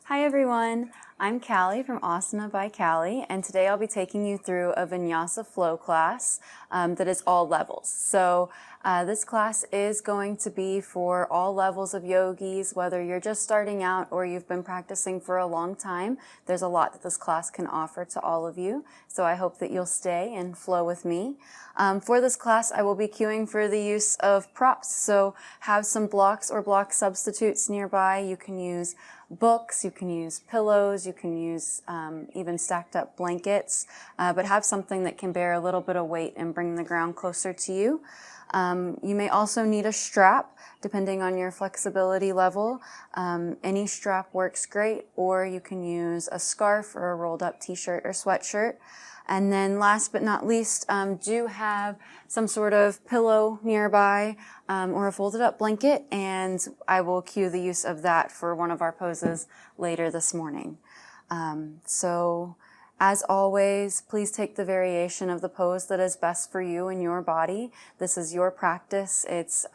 Hi everyone, I'm Callie from Asana by Callee, and today I'll be taking you through a Vinyasa flow class that is all levels. So this class is going to be for all levels of yogis, whether you're just starting out or you've been practicing for a long time. There's a lot that this class can offer to all of you, so I hope that you'll stay and flow with me. For this class, I will be cueing for the use of props, so have some blocks or block substitutes nearby. You can use books, you can use pillows, you can use even stacked up blankets, but have something that can bear a little bit of weight and bring the ground closer to you. You may also need a strap, depending on your flexibility level. Any strap works great, or you can use a scarf or a rolled up t-shirt or sweatshirt. And then last but not least, do have some sort of pillow nearby or a folded up blanket, and I will cue the use of that for one of our poses later this morning. So as always, please take the variation of the pose that is best for you and your body. This is your practice. It's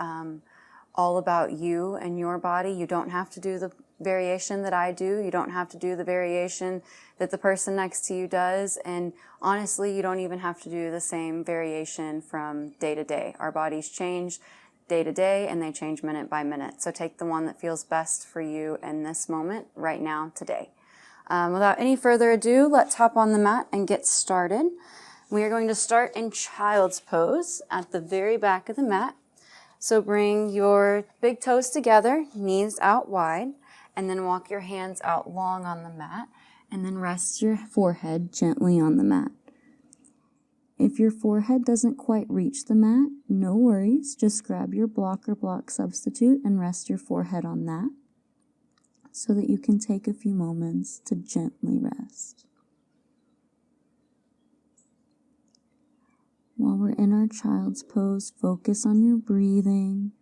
all about you and your body. You don't have to do the variation that I do. You don't have to do the variation that the person next to you does. And honestly, you don't even have to do the same variation from day to day. Our bodies change day to day and they change minute by minute. So take the one that feels best for you in this moment, right now, today. Without any further ado, let's hop on the mat and get started. We are going to start in child's pose at the very back of the mat. So bring your big toes together, knees out wide, and then walk your hands out long on the mat, and then rest your forehead gently on the mat. If your forehead doesn't quite reach the mat, no worries. Just grab your block or block substitute and rest your forehead on that so that you can take a few moments to gently rest. While we're in our child's pose, focus on your breathing,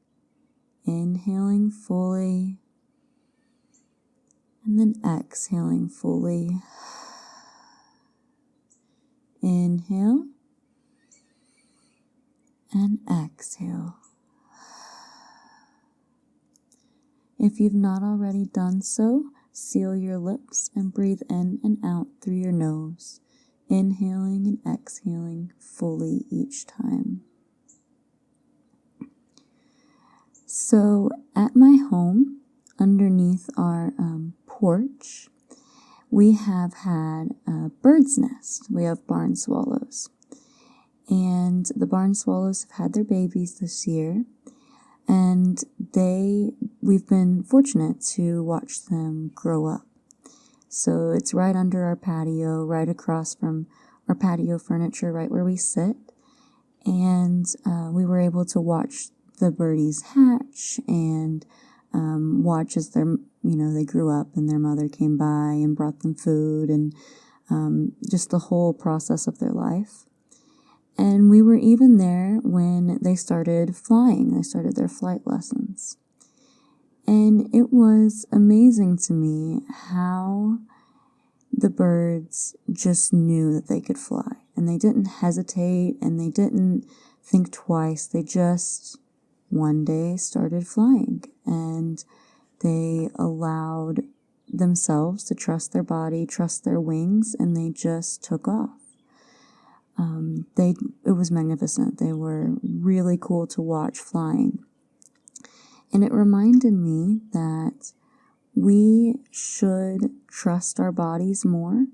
inhaling fully, and then exhaling fully. Inhale and exhale. If you've not already done so, seal your lips and breathe in and out through your nose, inhaling and exhaling fully each time. So at my home, underneath our porch, we have had a bird's nest. We have barn swallows. And the barn swallows have had their babies this year. And we've been fortunate to watch them grow up. So it's right under our patio, right across from our patio furniture, right where we sit. And we were able to watch the birdies hatch and watch as they grew up and their mother came by and brought them food and just the whole process of their life. And we were even there when they started flying. They started their flight lessons. And it was amazing to me how the birds just knew that they could fly. And they didn't hesitate and they didn't think twice. They just one day started flying. And they allowed themselves to trust their body, trust their wings, and they just took off. It was magnificent. They were really cool to watch flying. And it reminded me that we should trust our bodies more.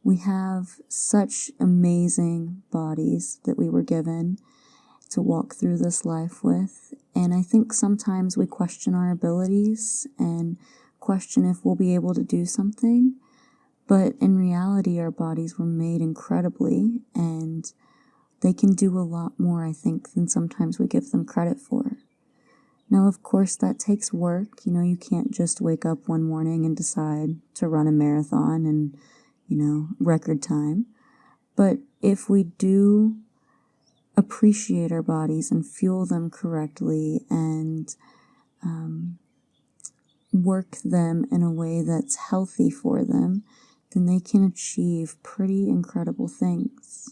We have such amazing bodies that we were given to walk through this life with. And I think sometimes we question our abilities and question if we'll be able to do something. But in reality, our bodies were made incredibly, and they can do a lot more, I think, than sometimes we give them credit for. Now, of course, that takes work. You can't just wake up one morning and decide to run a marathon and, record time. But if we do appreciate our bodies and fuel them correctly and work them in a way that's healthy for them, then they can achieve pretty incredible things.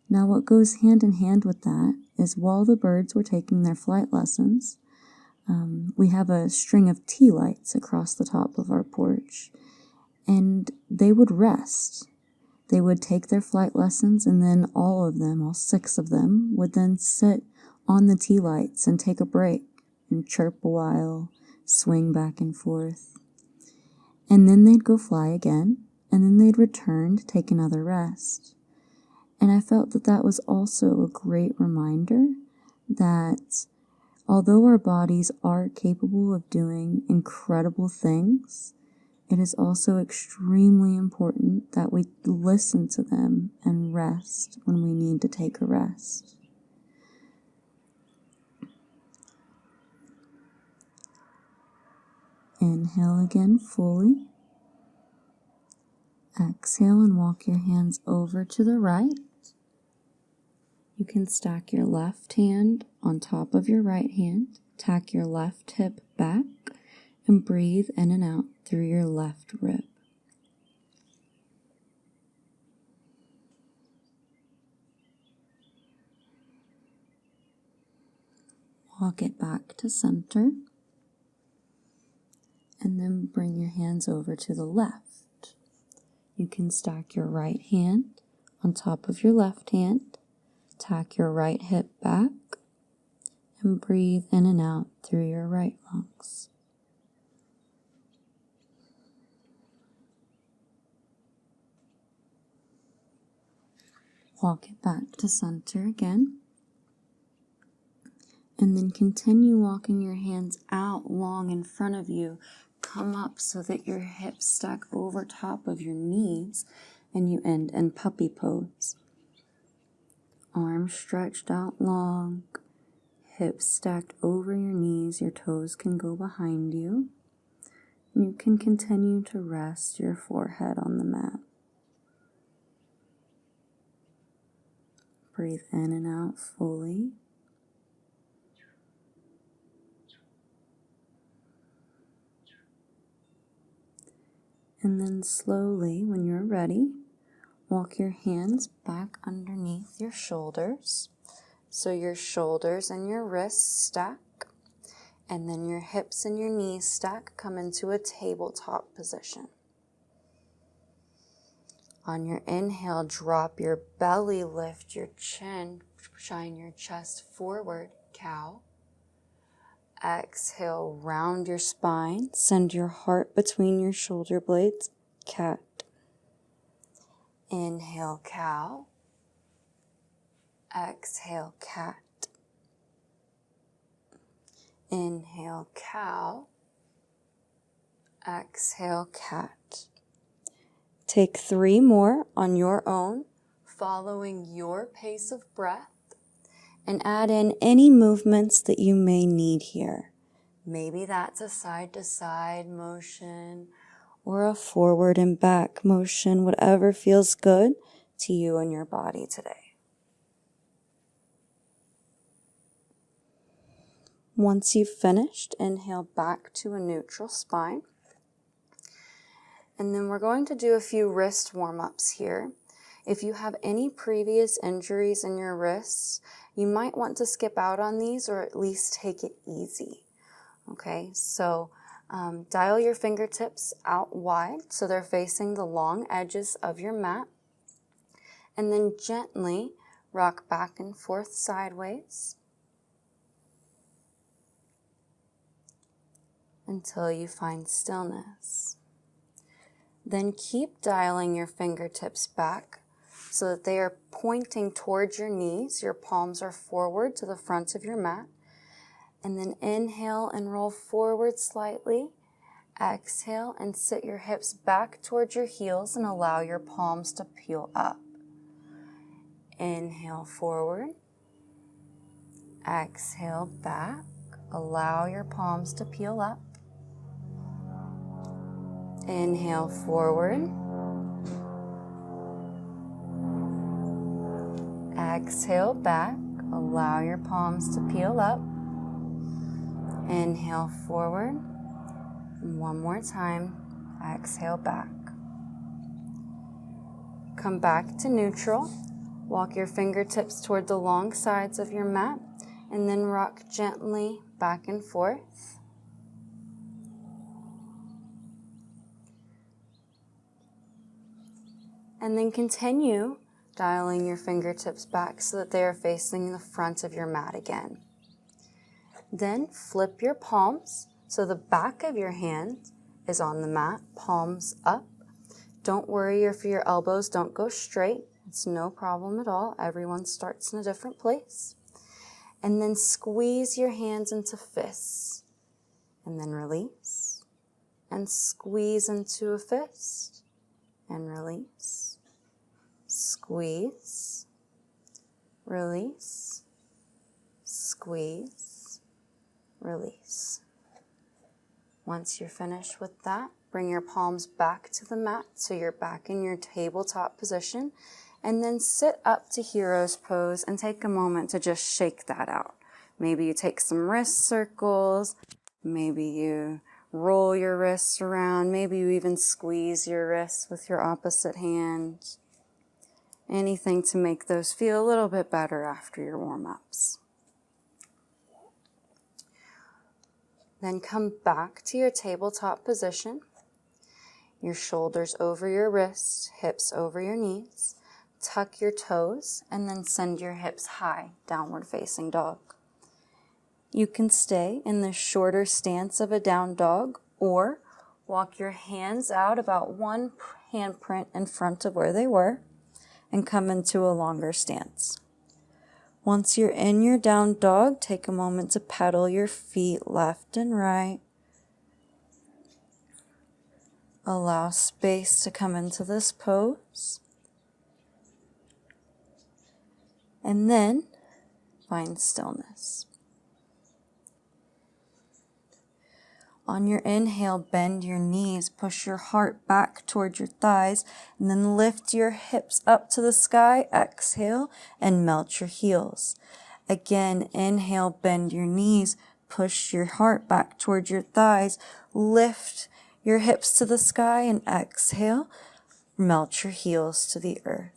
Now, what goes hand in hand with that is while the birds were taking their flight lessons, we have a string of tea lights across the top of our porch. and they would rest. They would take their flight lessons, and then all 6 of them, would then sit on the tea lights and take a break and chirp a while, swing back and forth. And then they'd go fly again, and then they'd return to take another rest. And I felt that that was also a great reminder that although our bodies are capable of doing incredible things, it is also extremely important that we listen to them and rest when we need to take a rest. Inhale again fully. Exhale and walk your hands over to the right. You can stack your left hand on top of your right hand, tack your left hip back, and breathe in and out through your left rib. Walk it back to center, and then bring your hands over to the left. You can stack your right hand on top of your left hand, tack your right hip back, and breathe in and out through your right lungs. Walk it back to center again. And then continue walking your hands out long in front of you. Come up so that your hips stack over top of your knees and you end in puppy pose. Arms stretched out long, hips stacked over your knees, your toes can go behind you. You can continue to rest your forehead on the mat. Breathe in and out fully. And then slowly, when you're ready, walk your hands back underneath your shoulders. So your shoulders and your wrists stack, and then your hips and your knees stack, come into a tabletop position. On your inhale, drop your belly, lift your chin, shine your chest forward, cow. Exhale, round your spine, send your heart between your shoulder blades, cat. Inhale, cow. Exhale, cat. Inhale, cow. Exhale, cat. Take 3 more on your own, following your pace of breath, and add in any movements that you may need here. Maybe that's a side-to-side motion or a forward and back motion, whatever feels good to you and your body today. Once you've finished, inhale back to a neutral spine. And then we're going to do a few wrist warm-ups here. If you have any previous injuries in your wrists, you might want to skip out on these or at least take it easy. Okay, so dial your fingertips out wide so they're facing the long edges of your mat. And then gently rock back and forth sideways until you find stillness. Then keep dialing your fingertips back so that they are pointing towards your knees. Your palms are forward to the front of your mat. And then inhale and roll forward slightly. Exhale and sit your hips back towards your heels and allow your palms to peel up. Inhale forward. Exhale back. Allow your palms to peel up. Inhale forward. Exhale back. Allow your palms to peel up. Inhale forward. One more time. Exhale back. Come back to neutral. Walk your fingertips toward the long sides of your mat and then rock gently back and forth. And then continue dialing your fingertips back so that they are facing the front of your mat again. Then flip your palms so the back of your hand is on the mat, palms up. Don't worry if your elbows don't go straight. It's no problem at all. Everyone starts in a different place. And then squeeze your hands into fists. And then release. And squeeze into a fist. And release. Squeeze. Release. Squeeze. Release. Once you're finished with that, bring your palms back to the mat so you're back in your tabletop position, and then sit up to hero's pose and take a moment to just shake that out. Maybe you take some wrist circles, maybe you roll your wrists around, maybe you even squeeze your wrists with your opposite hand. Anything to make those feel a little bit better after your warm-ups. Then come back to your tabletop position. Your shoulders over your wrists, hips over your knees. Tuck your toes and then send your hips high, downward facing dog. You can stay in the shorter stance of a down dog or walk your hands out about one handprint in front of where they were and come into a longer stance. Once you're in your down dog, take a moment to pedal your feet left and right. Allow space to come into this pose. And then find stillness. On your inhale, bend your knees, push your heart back towards your thighs, and then lift your hips up to the sky. Exhale and melt your heels. Again, inhale, bend your knees, push your heart back towards your thighs, lift your hips to the sky, and exhale, melt your heels to the earth.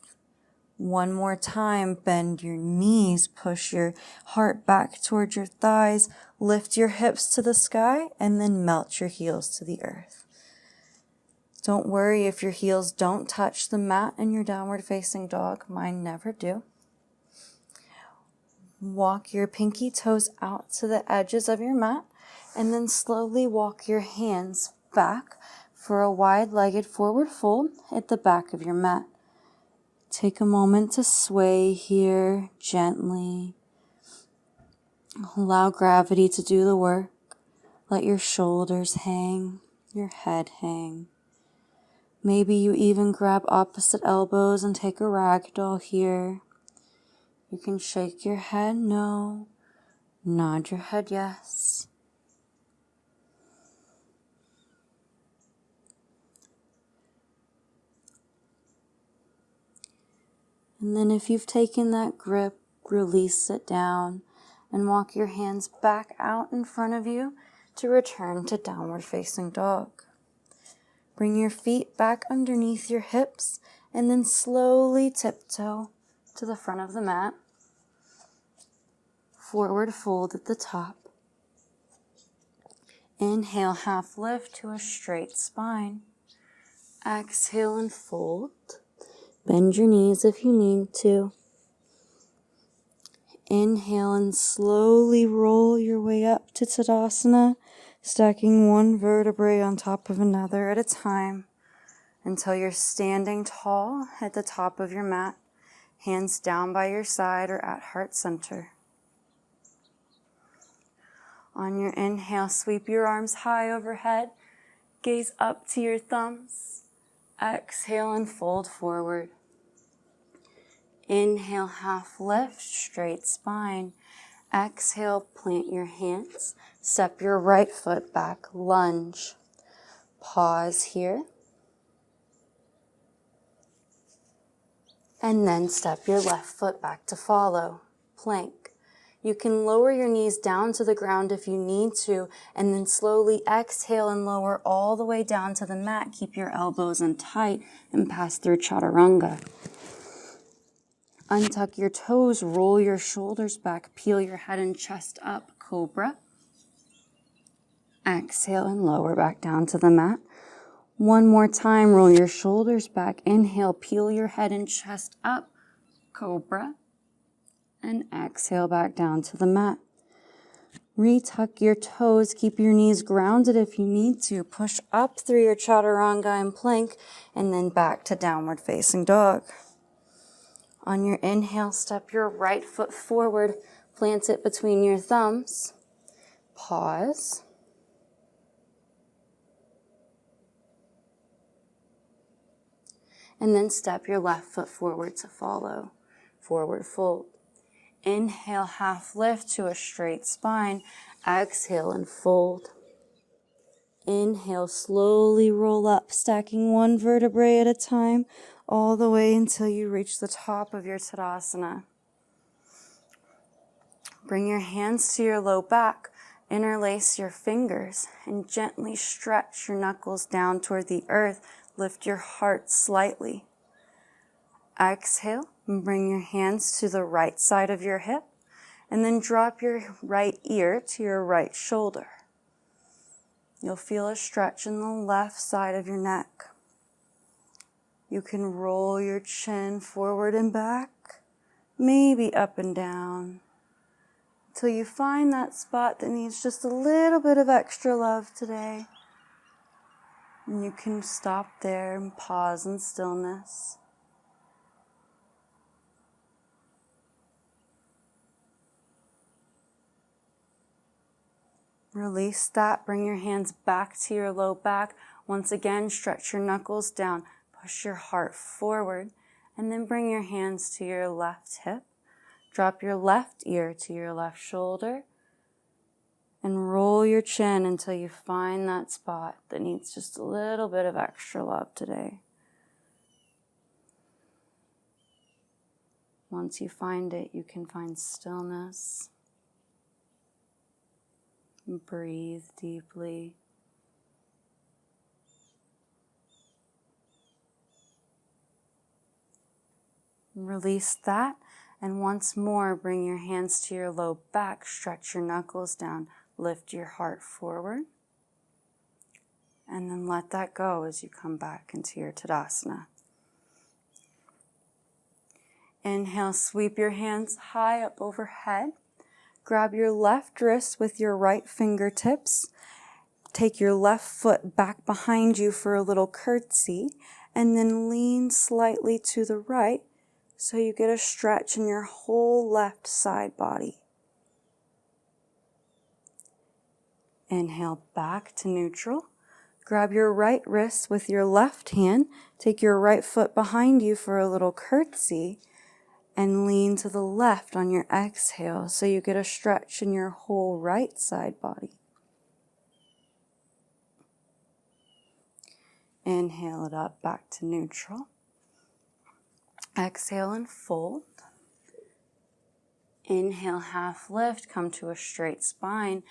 One more time, bend your knees, push your heart back towards your thighs, lift your hips to the sky, and then melt your heels to the earth. Don't worry if your heels don't touch the mat in your downward facing dog. Mine never do. Walk your pinky toes out to the edges of your mat, and then slowly walk your hands back for a wide-legged forward fold at the back of your mat. Take a moment to sway here gently. Allow gravity to do the work. Let your shoulders hang, your head hang. Maybe you even grab opposite elbows and take a ragdoll here. You can shake your head no, nod your head yes. And then if you've taken that grip, release it down and walk your hands back out in front of you to return to downward facing dog. Bring your feet back underneath your hips and then slowly tiptoe to the front of the mat. Forward fold at the top. Inhale, half lift to a straight spine. Exhale and fold. Bend your knees if you need to. Inhale and slowly roll your way up to Tadasana, stacking one vertebrae on top of another at a time until you're standing tall at the top of your mat, hands down by your side or at heart center. On your inhale, sweep your arms high overhead, gaze up to your thumbs. Exhale and fold forward. Inhale, half lift, straight spine. Exhale, plant your hands. Step your right foot back, lunge. Pause here. And then step your left foot back to follow, plank. You can lower your knees down to the ground if you need to, and then slowly exhale and lower all the way down to the mat. Keep your elbows in tight and pass through chaturanga. Untuck your toes, roll your shoulders back, peel your head and chest up, cobra. Exhale and lower back down to the mat. One more time, roll your shoulders back. Inhale, peel your head and chest up, cobra. And exhale back down to the mat. Retuck your toes, keep your knees grounded if you need to. Push up through your chaturanga and plank, and then back to downward facing dog. On your inhale, step your right foot forward, plant it between your thumbs. Pause. And then step your left foot forward to follow. Forward fold. Inhale, half lift to a straight spine. Exhale and fold. Inhale, slowly roll up, stacking one vertebrae at a time, all the way until you reach the top of your Tadasana. Bring your hands to your low back, interlace your fingers, and gently stretch your knuckles down toward the earth. Lift your heart slightly. Exhale, and bring your hands to the right side of your hip, and then drop your right ear to your right shoulder. You'll feel a stretch in the left side of your neck. You can roll your chin forward and back, maybe up and down, until you find that spot that needs just a little bit of extra love today. And you can stop there and pause in stillness. Release that. Bring your hands back to your low back. Once again, stretch your knuckles down. Push your heart forward. And then bring your hands to your left hip. Drop your left ear to your left shoulder. And roll your chin until you find that spot that needs just a little bit of extra love today. Once you find it, you can find stillness. Breathe deeply. Release that, and once more bring your hands to your low back, stretch your knuckles down, lift your heart forward, and then let that go as you come back into your Tadasana. Inhale, sweep your hands high up overhead. Grab your left wrist with your right fingertips. Take your left foot back behind you for a little curtsy, and then lean slightly to the right so you get a stretch in your whole left side body. Inhale back to neutral. Grab your right wrist with your left hand. Take your right foot behind you for a little curtsy, and lean to the left on your exhale so you get a stretch in your whole right side body. Inhale it up back to neutral. Exhale and fold. Inhale, half lift, come to a straight spine.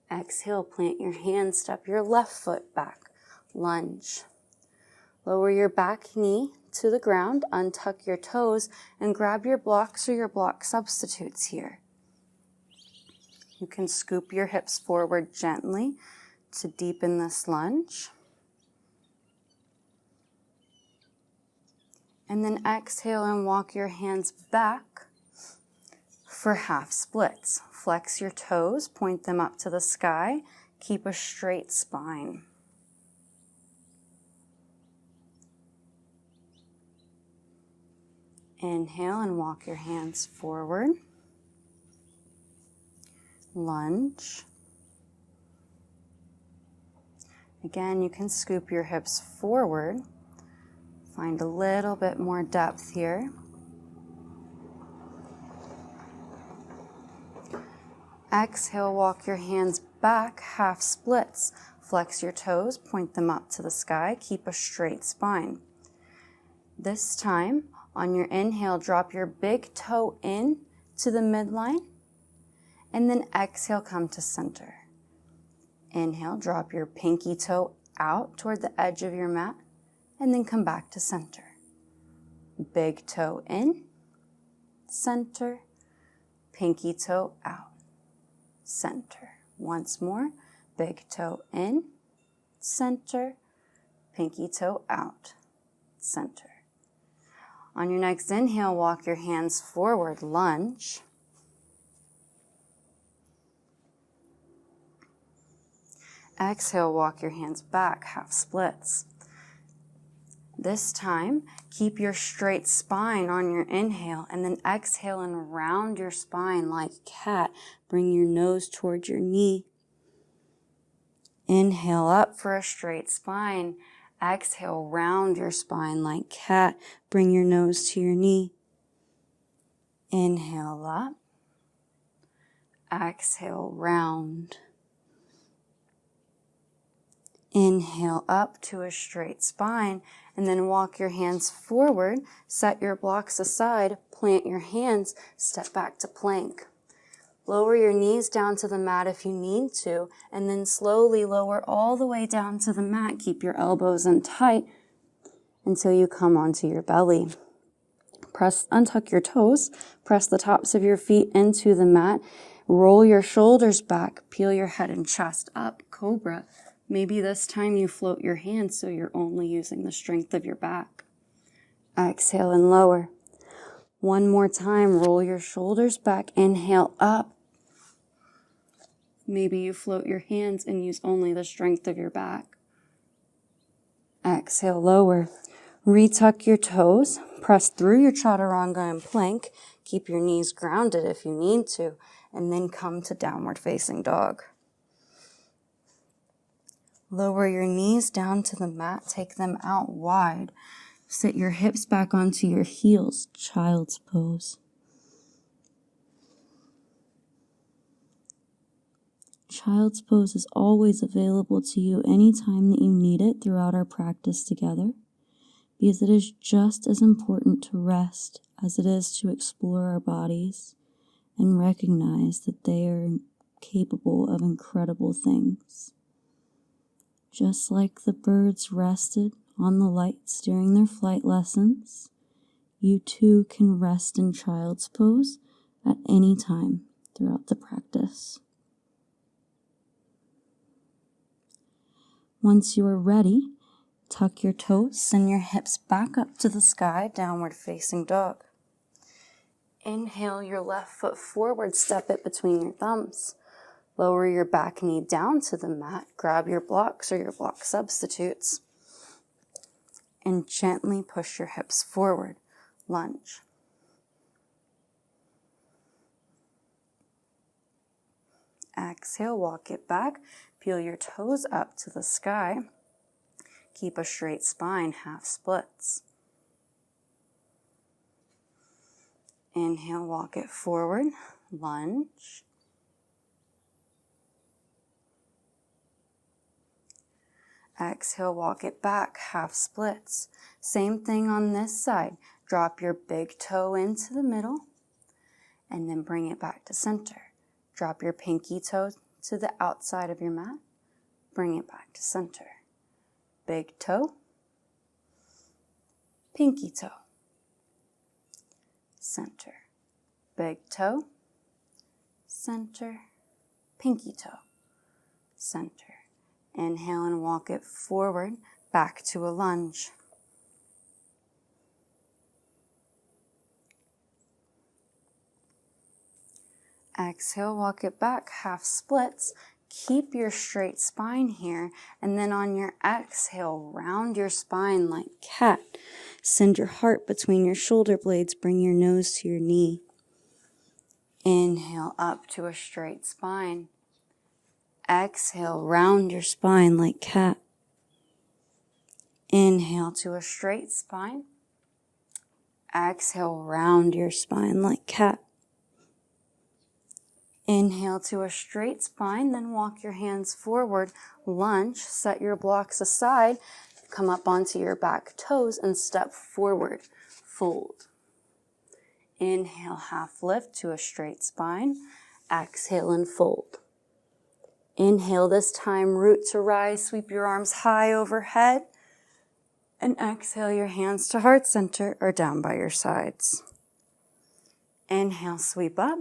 Exhale, plant your hands, step your left foot back. Lunge. Lower your back knee to the ground, untuck your toes, and grab your blocks or your block substitutes here. You can scoop your hips forward gently to deepen this lunge. And then exhale and walk your hands back for half splits. Flex your toes, point them up to the sky. Keep a straight spine. Inhale and walk your hands forward. Lunge. Again, you can scoop your hips forward. Find a little bit more depth here. Exhale, walk your hands back, half splits. Flex your toes, point them up to the sky. Keep a straight spine. This time, on your inhale, drop your big toe in to the midline, and then exhale, come to center. Inhale, drop your pinky toe out toward the edge of your mat, and then come back to center. Big toe in, center, pinky toe out, center. Once more, big toe in, center, pinky toe out, center. On your next inhale, walk your hands forward, lunge. Exhale, walk your hands back, half splits. This time, keep your straight spine on your inhale, and then exhale and round your spine like cat. Bring your nose towards your knee. Inhale up for a straight spine. Exhale, round your spine like cat. Bring your nose to your knee. Inhale up. Exhale, round. Inhale up to a straight spine, and then walk your hands forward, set your blocks aside, plant your hands, step back to plank. Lower your knees down to the mat if you need to, and then slowly lower all the way down to the mat. Keep your elbows in tight until you come onto your belly. Untuck your toes, press the tops of your feet into the mat, roll your shoulders back, peel your head and chest up, cobra. Maybe this time you float your hands so you're only using the strength of your back. Exhale and lower. One more time, roll your shoulders back, inhale up. Maybe you float your hands and use only the strength of your back. Exhale, lower. Retuck your toes, press through your chaturanga and plank. Keep your knees grounded if you need to, and then come to downward facing dog. Lower your knees down to the mat, take them out wide. Sit your hips back onto your heels, child's pose. Child's pose is always available to you anytime that you need it throughout our practice together, because it is just as important to rest as it is to explore our bodies and recognize that they are capable of incredible things. Just like the birds rested on the lights during their flight lessons, you too can rest in child's pose at any time throughout the practice. Once you are ready, tuck your toes, send your hips back up to the sky, downward facing dog. Inhale your left foot forward, step it between your thumbs. Lower your back knee down to the mat, grab your blocks or your block substitutes, and gently push your hips forward, lunge. Exhale, walk it back, peel your toes up to the sky. Keep a straight spine, half splits. Inhale, walk it forward, lunge. Exhale, walk it back, half splits. Same thing on this side. Drop your big toe into the middle and then bring it back to center. Drop your pinky toe to the outside of your mat. Bring it back to center. Big toe, pinky toe, center. Big toe, center, pinky toe, center. Inhale and walk it forward, back to a lunge. Exhale, walk it back, half splits. Keep your straight spine here, and then on your exhale, round your spine like cat. Send your heart between your shoulder blades, bring your nose to your knee. Inhale up to a straight spine. Exhale, round your spine like cat. Inhale to a straight spine. Exhale, round your spine like cat. Inhale to a straight spine, then walk your hands forward, lunge, set your blocks aside, come up onto your back toes and step forward, fold. Inhale, half lift to a straight spine. Exhale and fold. Inhale this time, root to rise, sweep your arms high overhead. And exhale your hands to heart center or down by your sides. Inhale, sweep up.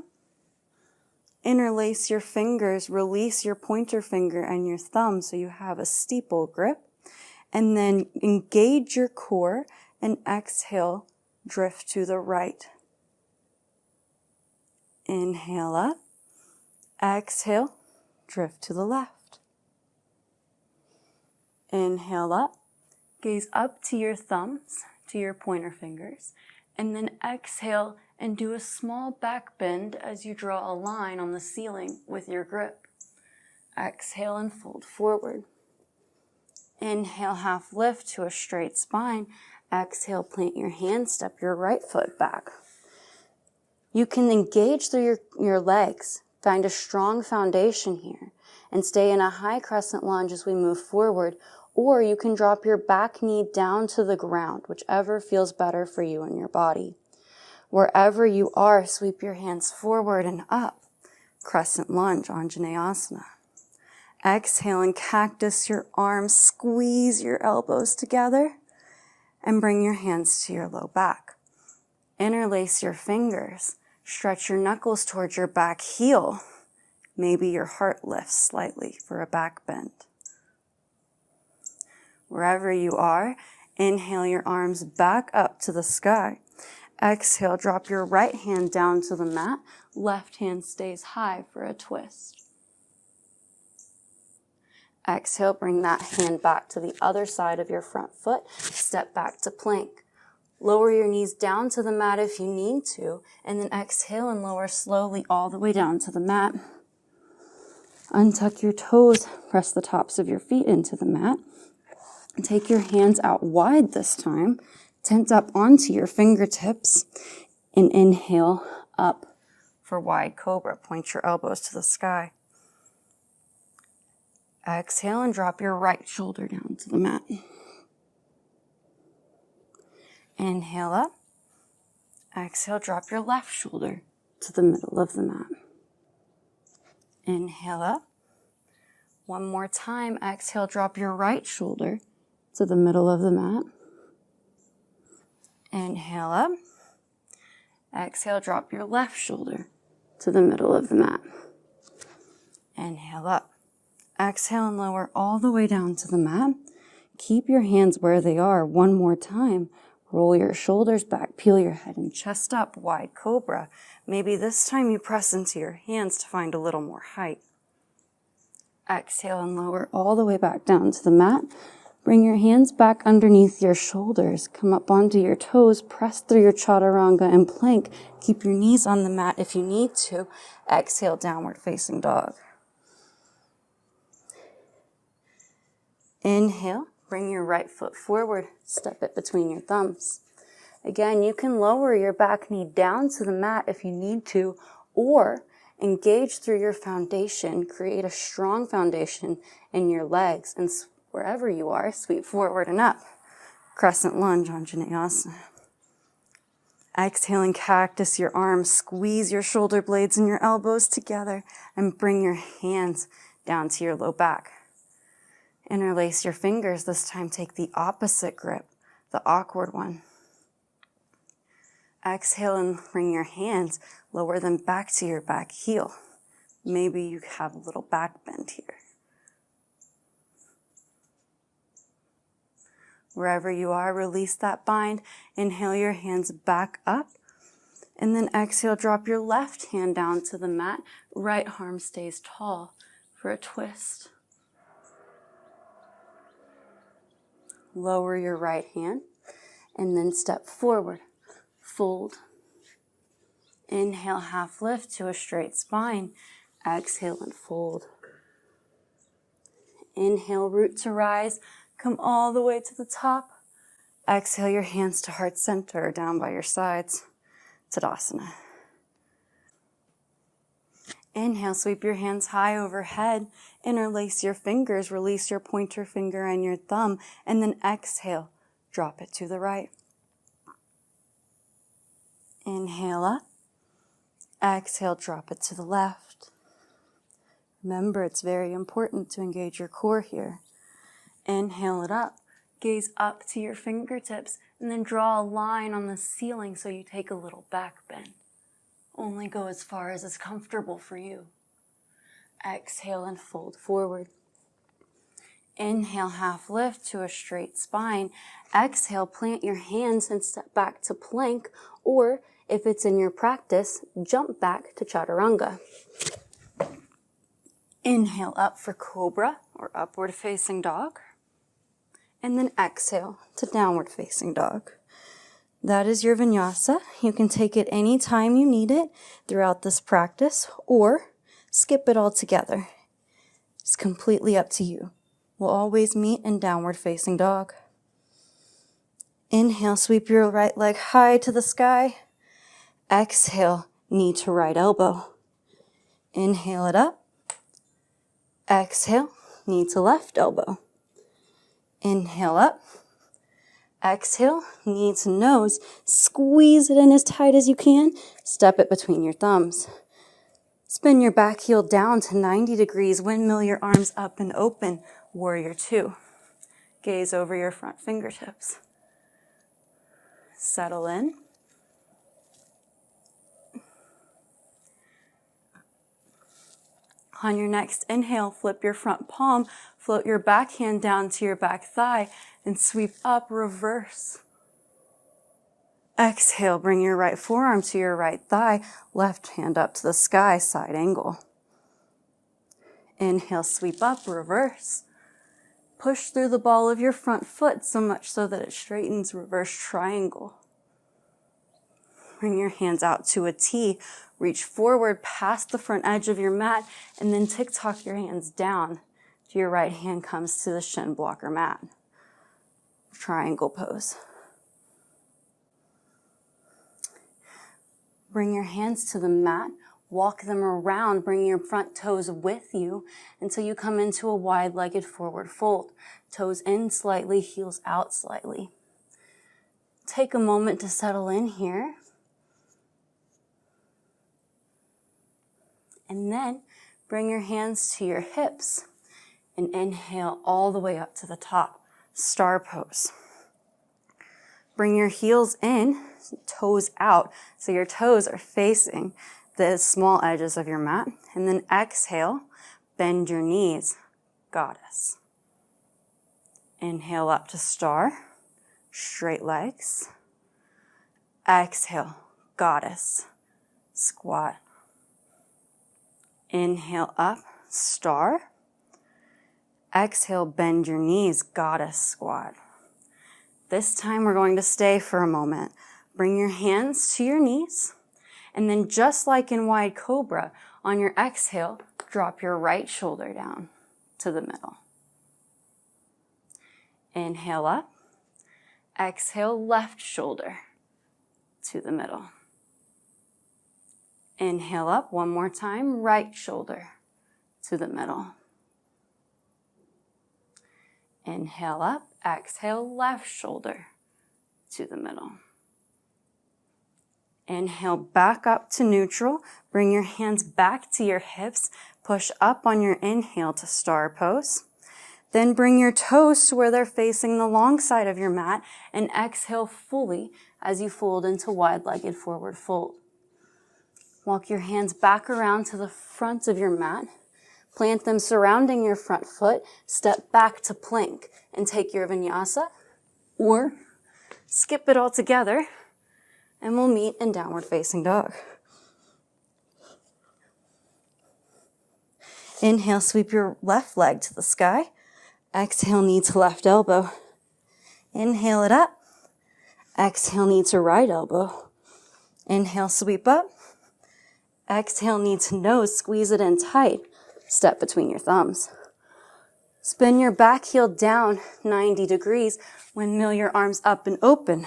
Interlace your fingers, release your pointer finger and your thumb so you have a steeple grip. And then engage your core and exhale, drift to the right. Inhale up, exhale, drift to the left. Inhale up, gaze up to your thumbs, to your pointer fingers, and then exhale and do a small back bend as you draw a line on the ceiling with your grip. Exhale and fold forward. Inhale, half lift to a straight spine. Exhale, plant your hand, step your right foot back. You can engage through your legs, find a strong foundation here, and stay in a high crescent lunge as we move forward, or you can drop your back knee down to the ground, whichever feels better for you and your body. Wherever you are, sweep your hands forward and up. Crescent lunge, Asana. Exhale and cactus your arms, squeeze your elbows together, and bring your hands to your low back. Interlace your fingers, stretch your knuckles towards your back heel. Maybe your heart lifts slightly for a back bend. Wherever you are, inhale your arms back up to the sky. Exhale, drop your right hand down to the mat. Left hand stays high for a twist. Exhale, bring that hand back to the other side of your front foot. Step back to plank. Lower your knees down to the mat if you need to, and then exhale and lower slowly all the way down to the mat. Untuck your toes, press the tops of your feet into the mat. Take your hands out wide this time. Tent up onto your fingertips, and inhale up for wide cobra. Point your elbows to the sky. Exhale and drop your right shoulder down to the mat. Inhale up. Exhale, drop your left shoulder to the middle of the mat. Inhale up. One more time. Exhale, drop your right shoulder to the middle of the mat. Inhale up. Exhale, drop your left shoulder to the middle of the mat. Inhale up. Exhale and lower all the way down to the mat. Keep your hands where they are. One more time. Roll your shoulders back, peel your head and chest up, wide cobra. Maybe this time you press into your hands to find a little more height. Exhale and lower all the way back down to the mat. Bring your hands back underneath your shoulders. Come up onto your toes, press through your chaturanga and plank. Keep your knees on the mat if you need to. Exhale, downward facing dog. Inhale, bring your right foot forward, step it between your thumbs. Again, you can lower your back knee down to the mat if you need to, or engage through your foundation, create a strong foundation in your legs, and wherever you are, sweep forward and up. Crescent lunge, Asana. Exhaling cactus your arms, squeeze your shoulder blades and your elbows together, and bring your hands down to your low back. Interlace your fingers. This time take the opposite grip, the awkward one. Exhale and bring your hands, lower them back to your back heel. Maybe you have a little back bend here. Wherever you are, release that bind. Inhale your hands back up. And then exhale, drop your left hand down to the mat. Right arm stays tall for a twist. Lower your right hand and then step forward. Fold. Inhale, half lift to a straight spine. Exhale and fold. Inhale, root to rise. Come all the way to the top. Exhale your hands to heart center or down by your sides. Tadasana. Inhale, sweep your hands high overhead. Interlace your fingers, release your pointer finger and your thumb, and then exhale, drop it to the right. Inhale up. Exhale, drop it to the left. Remember, it's very important to engage your core here. Inhale it up. Gaze up to your fingertips, and then draw a line on the ceiling so you take a little back bend. Only go as far as is comfortable for you. Exhale and fold forward. Inhale, half lift to a straight spine. Exhale, plant your hands and step back to plank, or if it's in your practice, jump back to chaturanga. Inhale up for cobra or upward facing dog. And then exhale to downward facing dog. That is your vinyasa. You can take it anytime you need it throughout this practice or skip it all together. It's completely up to you. We'll always meet in downward facing dog. Inhale, sweep your right leg high to the sky. Exhale, knee to right elbow. Inhale it up. Exhale, knee to left elbow. Inhale up. Exhale, knee to nose. Squeeze it in as tight as you can. Step it between your thumbs. Spin your back heel down to 90 degrees. Windmill your arms up and open. Warrior two. Gaze over your front fingertips. Settle in. On your next inhale, flip your front palm, float your back hand down to your back thigh, and sweep up, reverse. Exhale, bring your right forearm to your right thigh, left hand up to the sky, side angle. Inhale, sweep up, reverse. Push through the ball of your front foot so much so that it straightens, reverse triangle. Bring your hands out to a T. Reach forward past the front edge of your mat and then tick-tock your hands down till your right hand comes to the shin blocker mat. Triangle pose. Bring your hands to the mat. Walk them around. Bring your front toes with you until you come into a wide-legged forward fold. Toes in slightly, heels out slightly. Take a moment to settle in here. And then bring your hands to your hips and inhale all the way up to the top. Star pose. Bring your heels in, toes out, so your toes are facing the small edges of your mat. And then exhale, bend your knees, goddess. Inhale up to star, straight legs. Exhale, goddess, squat. Inhale up, star. Exhale, bend your knees, goddess squat. This time we're going to stay for a moment. Bring your hands to your knees, and then just like in wide cobra, on your exhale, drop your right shoulder down to the middle. Inhale up. Exhale, left shoulder to the middle. Inhale up one more time, right shoulder to the middle. Inhale up, exhale, left shoulder to the middle. Inhale back up to neutral. Bring your hands back to your hips. Push up on your inhale to star pose. Then bring your toes to where they're facing the long side of your mat and exhale fully as you fold into wide-legged forward fold. Walk your hands back around to the front of your mat. Plant them surrounding your front foot. Step back to plank and take your vinyasa, or skip it all together and we'll meet in downward facing dog. Inhale, sweep your left leg to the sky. Exhale, knee to left elbow. Inhale it up. Exhale, knee to right elbow. Inhale, sweep up. Exhale, knee to nose, squeeze it in tight. Step between your thumbs. Spin your back heel down 90 degrees. Windmill your arms up and open.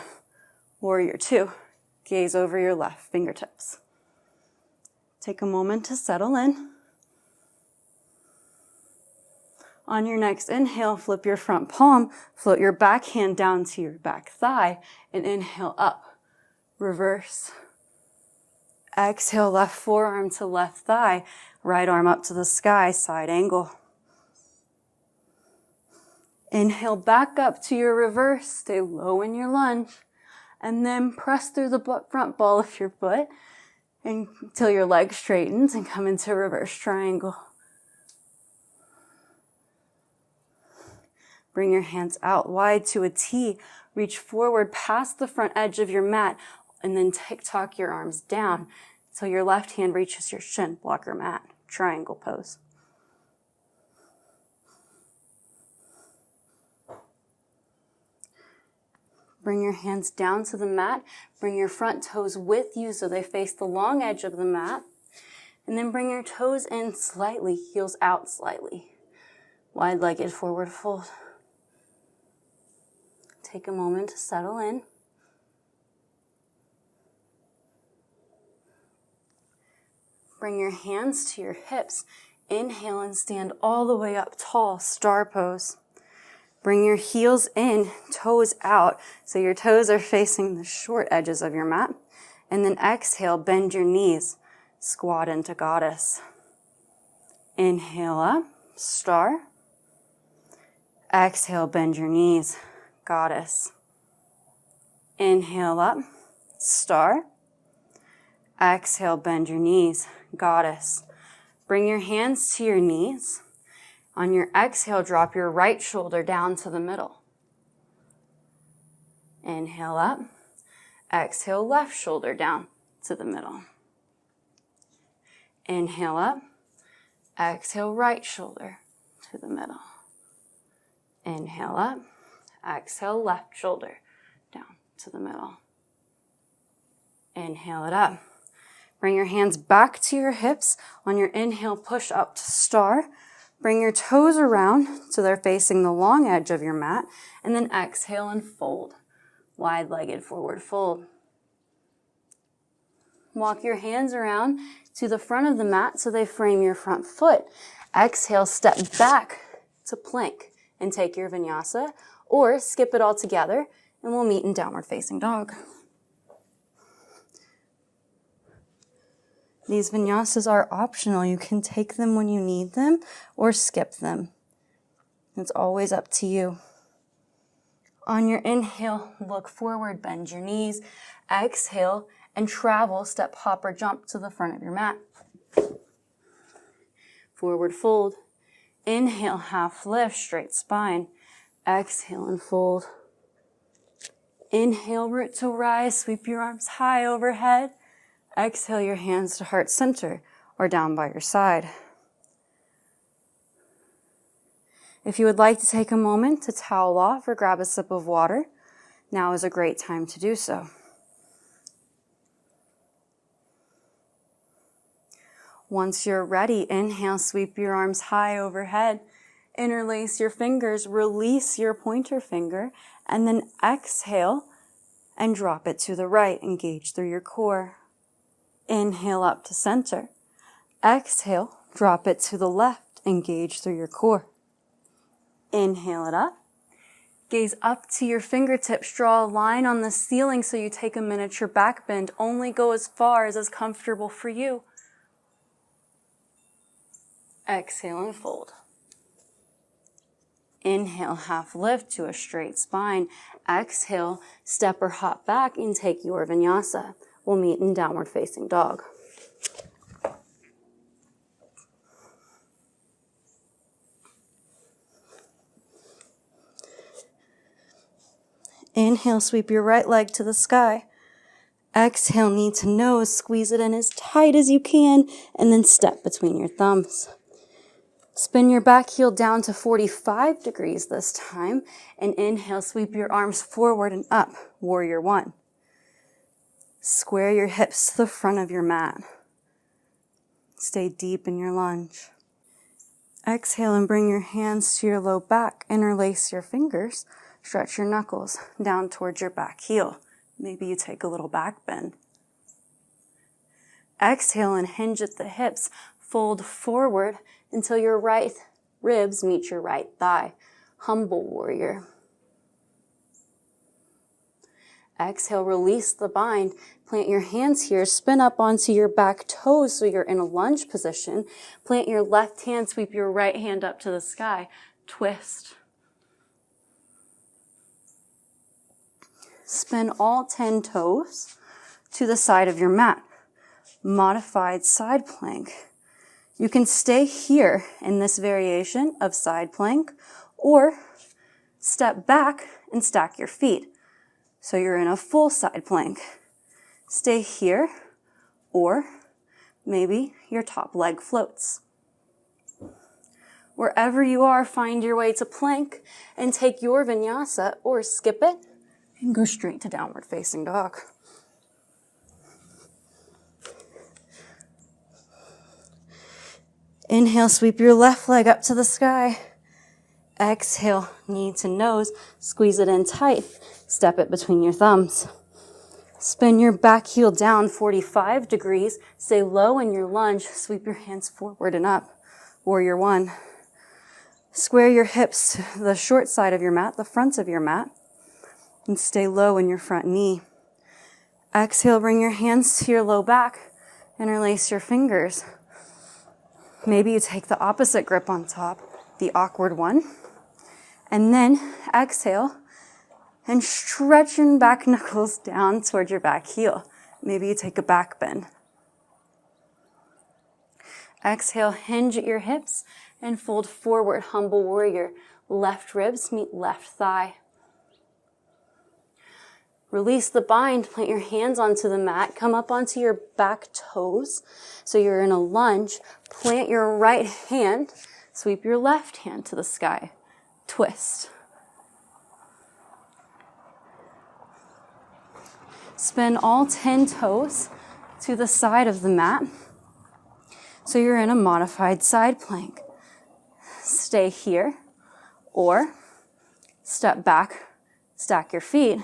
Warrior two. Gaze over your left fingertips. Take a moment to settle in. On your next inhale, flip your front palm, float your back hand down to your back thigh, and inhale up. Reverse. Exhale, left forearm to left thigh, right arm up to the sky, side angle. Inhale back up to your reverse, stay low in your lunge, and then press through the front ball of your foot until your leg straightens and come into reverse triangle. Bring your hands out wide to a T. Reach forward past the front edge of your mat and then tick-tock your arms down until your left hand reaches your shin. Block your mat. Triangle pose. Bring your hands down to the mat. Bring your front toes with you so they face the long edge of the mat. And then bring your toes in slightly, heels out slightly. Wide-legged forward fold. Take a moment to settle in. Bring your hands to your hips. Inhale and stand all the way up tall, star pose. Bring your heels in, toes out, so your toes are facing the short edges of your mat. And then exhale, bend your knees, squat into goddess. Inhale up, star. Exhale, bend your knees, goddess. Inhale up, star. Exhale, bend your knees, goddess. Bring your hands to your knees. On your exhale, drop your right shoulder down to the middle. Inhale up. Exhale, left shoulder down to the middle. Inhale up. Exhale, right shoulder to the middle. Inhale up. Exhale, left shoulder down to the middle. Inhale it up. Bring your hands back to your hips. On your inhale, push up to star. Bring your toes around so they're facing the long edge of your mat. And then exhale and fold. Wide-legged forward fold. Walk your hands around to the front of the mat so they frame your front foot. Exhale, step back to plank and take your vinyasa, or skip it all together and we'll meet in downward facing dog. These vinyasas are optional. You can take them when you need them or skip them. It's always up to you. On your inhale, look forward, bend your knees. Exhale and travel, step, hop, or jump to the front of your mat. Forward fold. Inhale, half lift, straight spine. Exhale and fold. Inhale, root to rise, sweep your arms high overhead. Exhale your hands to heart center or down by your side. If you would like to take a moment to towel off or grab a sip of water, now is a great time to do so. Once you're ready, inhale, sweep your arms high overhead. Interlace your fingers, release your pointer finger, and then exhale and drop it to the right. Engage through your core. Inhale up to center. Exhale, drop it to the left. Engage through your core. Inhale it up. Gaze up to your fingertips. Draw a line on the ceiling so you take a miniature back bend. Only go as far as is comfortable for you. Exhale and fold. Inhale, half lift to a straight spine. Exhale, step or hop back and take your vinyasa. We'll meet in downward facing dog. Inhale, sweep your right leg to the sky. Exhale, knee to nose, squeeze it in as tight as you can, and then step between your thumbs. Spin your back heel down to 45 degrees this time, and inhale, sweep your arms forward and up, warrior one. Square your hips to the front of your mat. Stay deep in your lunge. Exhale and bring your hands to your low back. Interlace your fingers. Stretch your knuckles down towards your back heel. Maybe you take a little back bend. Exhale and hinge at the hips. Fold forward until your right ribs meet your right thigh. Humble warrior. Exhale, release the bind. Plant your hands here. Spin up onto your back toes so you're in a lunge position. Plant your left hand, sweep your right hand up to the sky. Twist. Spin all 10 toes to the side of your mat. Modified side plank. You can stay here in this variation of side plank, or step back and stack your feet. So you're in a full side plank. Stay here, or maybe your top leg floats. Wherever you are, find your way to plank and take your vinyasa, or skip it and go straight to downward facing dog. Inhale, sweep your left leg up to the sky. Exhale, knee to nose, squeeze it in tight. Step it between your thumbs. Spin your back heel down 45 degrees. Stay low in your lunge. Sweep your hands forward and up. Warrior one. Square your hips to the short side of your mat, the front of your mat, and stay low in your front knee. Exhale, bring your hands to your low back. Interlace your fingers. Maybe you take the opposite grip on top, the awkward one. And then exhale and stretch your back knuckles down towards your back heel. Maybe you take a back bend. Exhale, hinge at your hips and fold forward, humble warrior. Left ribs meet left thigh. Release the bind, plant your hands onto the mat, come up onto your back toes. So you're in a lunge, plant your right hand, sweep your left hand to the sky, twist. Spin all 10 toes to the side of the mat. So you're in a modified side plank. Stay here, or step back, stack your feet,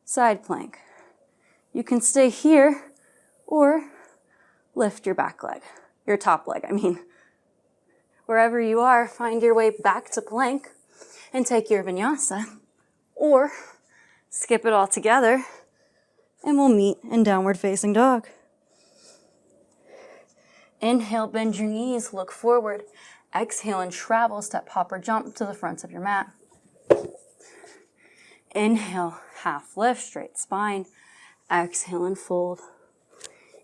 side plank. You can stay here or lift your back leg, your top leg, I mean. Wherever you are, find your way back to plank and take your vinyasa, or skip it all together and we'll meet in downward facing dog. Inhale, bend your knees, look forward. Exhale and travel, step, hop, or jump to the front of your mat. Inhale, half lift, straight spine. Exhale and fold.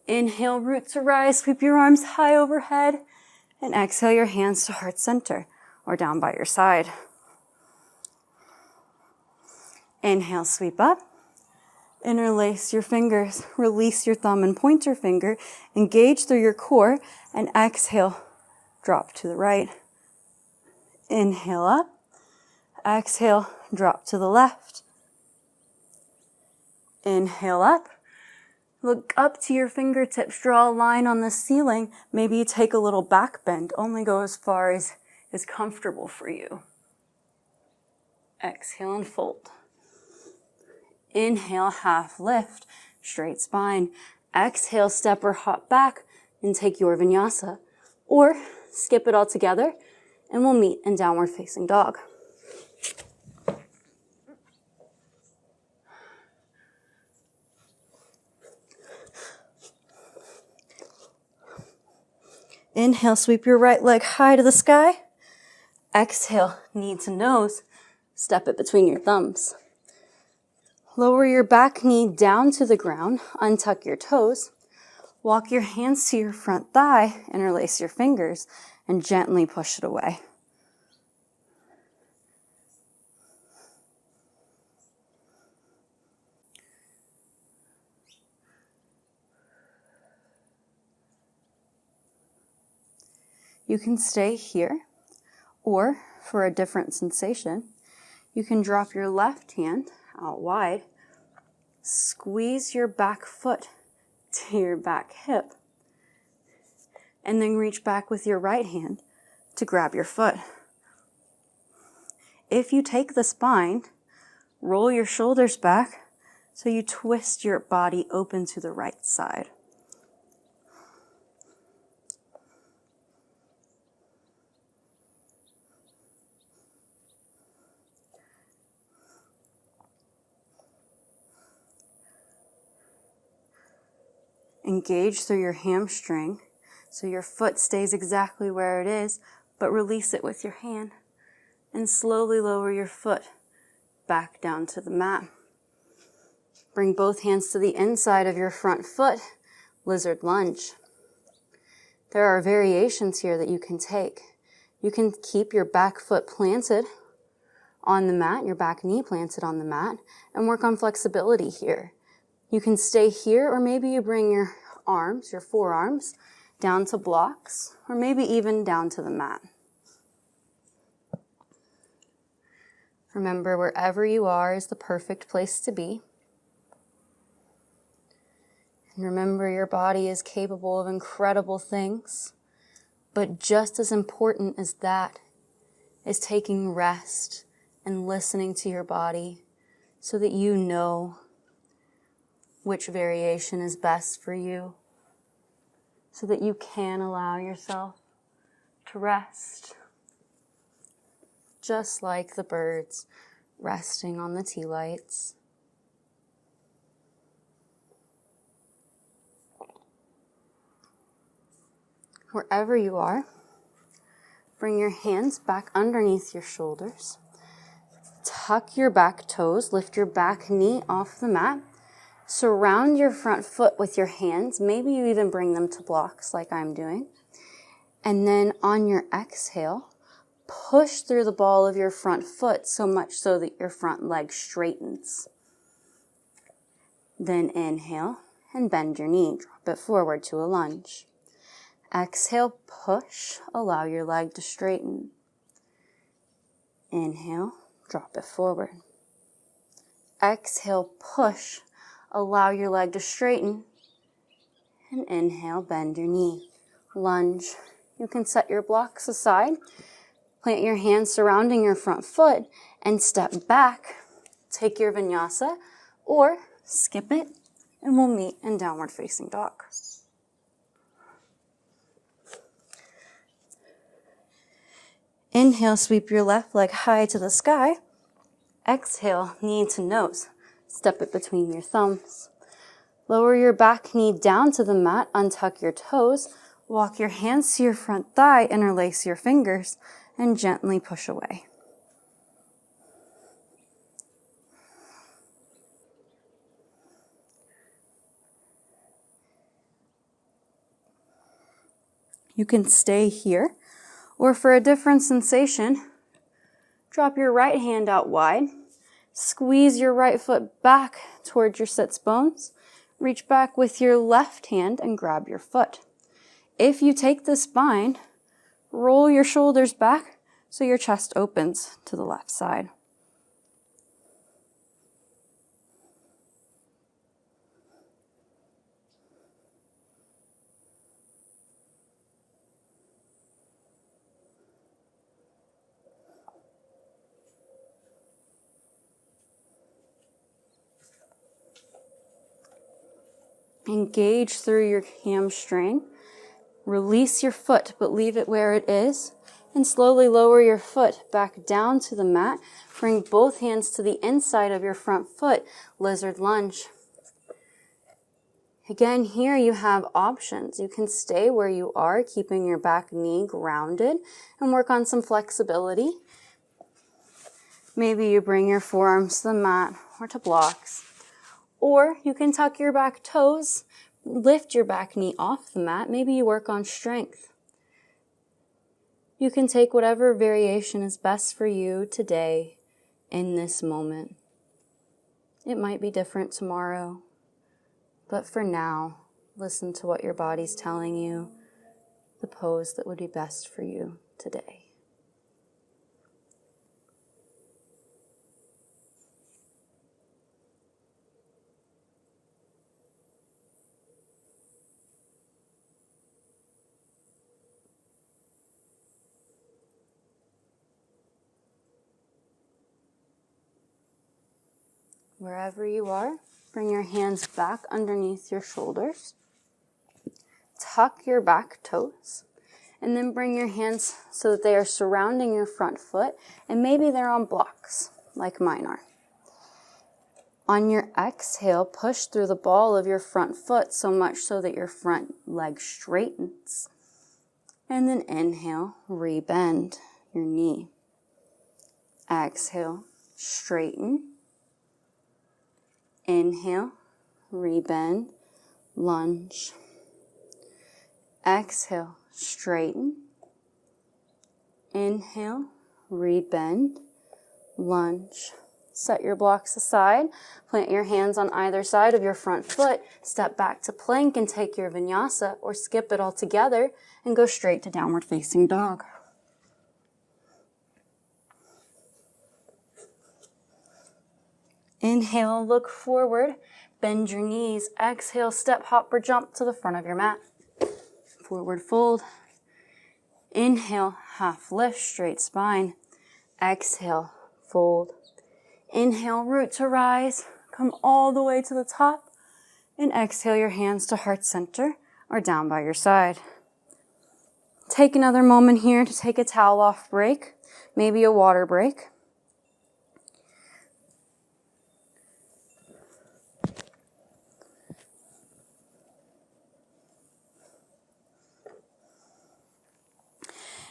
Inhale, root to rise, sweep your arms high overhead. And exhale your hands to heart center or down by your side. Inhale, sweep up. Interlace your fingers, release your thumb and pointer finger, engage through your core, and exhale, drop to the right. Inhale up, exhale, drop to the left. Inhale up, look up to your fingertips, draw a line on the ceiling. Maybe you take a little back bend, only go as far as is comfortable for you. Exhale and fold. Inhale, half lift, straight spine. Exhale, step or hop back and take your vinyasa. Or skip it all together and we'll meet in downward facing dog. Inhale, sweep your right leg high to the sky. Exhale, knee to nose, step it between your thumbs. Lower your back knee down to the ground, untuck your toes, walk your hands to your front thigh, interlace your fingers, and gently push it away. You can stay here, or for a different sensation, you can drop your left hand out wide, squeeze your back foot to your back hip, and then reach back with your right hand to grab your foot. If you take the spine, roll your shoulders back so you twist your body open to the right side. Engage through your hamstring so your foot stays exactly where it is, but release it with your hand and slowly lower your foot back down to the mat. Bring both hands to the inside of your front foot, lizard lunge. There are variations here that you can take. You can keep your back foot planted on the mat, your back knee planted on the mat, and work on flexibility here. You can stay here, or maybe you bring your arms, your forearms, down to blocks, or maybe even down to the mat. Remember, wherever you are is the perfect place to be. And remember, your body is capable of incredible things, but just as important as that is taking rest and listening to your body so that you know which variation is best for you, so that you can allow yourself to rest, just like the birds resting on the tea lights. Wherever you are, bring your hands back underneath your shoulders. Tuck your back toes, lift your back knee off the mat. Surround your front foot with your hands. Maybe you even bring them to blocks like I'm doing. And then on your exhale, push through the ball of your front foot so much so that your front leg straightens. Then inhale and bend your knee. Drop it forward to a lunge. Exhale, push, allow your leg to straighten. Inhale, drop it forward. Exhale, push, allow your leg to straighten. And inhale, bend your knee. Lunge. You can set your blocks aside, plant your hands surrounding your front foot, and step back. Take your vinyasa, or skip it, and we'll meet in downward facing dog. Inhale, sweep your left leg high to the sky. Exhale, knee to nose. Step it between your thumbs. Lower your back knee down to the mat, untuck your toes, walk your hands to your front thigh, interlace your fingers, and gently push away. You can stay here, or for a different sensation, drop your right hand out wide, squeeze your right foot back towards your sits bones, reach back with your left hand and grab your foot. If you take the spine, roll your shoulders back so your chest opens to the left side. Engage through your hamstring. Release your foot, but leave it where it is. And slowly lower your foot back down to the mat. Bring both hands to the inside of your front foot. Lizard lunge. Again, here you have options. You can stay where you are, keeping your back knee grounded, and work on some flexibility. Maybe you bring your forearms to the mat or to blocks. Or you can tuck your back toes, lift your back knee off the mat. Maybe you work on strength. You can take whatever variation is best for you today in this moment. It might be different tomorrow, but for now, listen to what your body's telling you, the pose that would be best for you today. Wherever you are, bring your hands back underneath your shoulders. Tuck your back toes. And then bring your hands so that they are surrounding your front foot. And maybe they're on blocks, like mine are. On your exhale, push through the ball of your front foot so much so that your front leg straightens. And then inhale, rebend your knee. Exhale, straighten. Inhale, rebend, lunge. Exhale, straighten. Inhale, rebend, lunge. Set your blocks aside, plant your hands on either side of your front foot, step back to plank and take your vinyasa, or skip it all together and go straight to downward facing dog. Inhale, look forward, bend your knees. Exhale, step, hop, or jump to the front of your mat. Forward fold. Inhale, half lift, straight spine. Exhale, fold. Inhale, root to rise. Come all the way to the top. And exhale your hands to heart center or down by your side. Take another moment here to take a towel off break, maybe a water break.